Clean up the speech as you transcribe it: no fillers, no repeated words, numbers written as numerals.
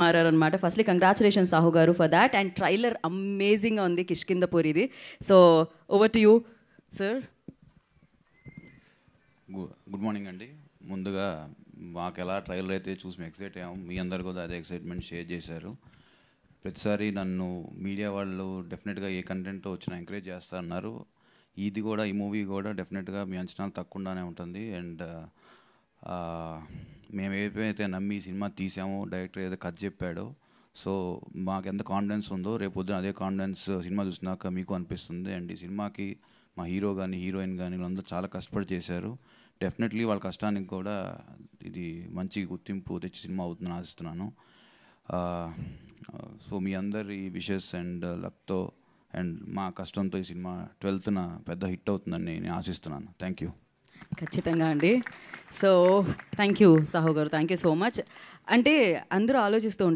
మారారనమాట. Firstly congratulations Sahu గారు for that. And trailer అమేజింగ్గా ఉంది కిష్కింధపురిది. So over to you sir. Good morning అండి. ముందుగా మాకు ఎలా ట్రైలర్ అయితే చూసి మేము ఎక్సైట్ అయ్యాము, మీ అందరు కూడా అదే ఎక్సైట్మెంట్ షేర్ చేశారు. ప్రతిసారి నన్ను మీడియా వాళ్ళు డెఫినెట్గా ఏ కంటెంట్తో వచ్చినా ఎంకరేజ్ చేస్తారన్నారు. ఇది కూడా, ఈ మూవీ కూడా డెఫినెట్గా మీ అంచనాలు తక్కువగానే ఉంటుంది. అండ్ మేము ఏదైతే నమ్మి సినిమా తీసామో, డైరెక్టర్ ఏదో కథ చెప్పాడో, సో మాకు ఎంత కాన్ఫిడెన్స్ ఉందో రేపు పొద్దున అదే కాన్ఫిడెన్స్ సినిమా చూసినాక మీకు అనిపిస్తుంది. అండ్ ఈ సినిమాకి మా హీరో కానీ హీరోయిన్ కానీ వీళ్ళందరూ చాలా కష్టపడి చేశారు. డెఫినెట్లీ వాళ్ళ కష్టానికి కూడా ఇది మంచి గుర్తింపు తెచ్చి సినిమా అవుతుందని ఆశిస్తున్నాను. సో మీ అందరి విషెస్ అండ్ లక్తో అండ్ మా కష్టంతో ఈ సినిమా 12th పెద్ద హిట్ అవుతుందని నేను ఆశిస్తున్నాను. Thank you. ఖచ్చితంగా అండి. సో థ్యాంక్ యూ సాహు గారు, థ్యాంక్ యూ సో మచ్. అంటే అందరూ ఆలోచిస్తూ ఉంటారు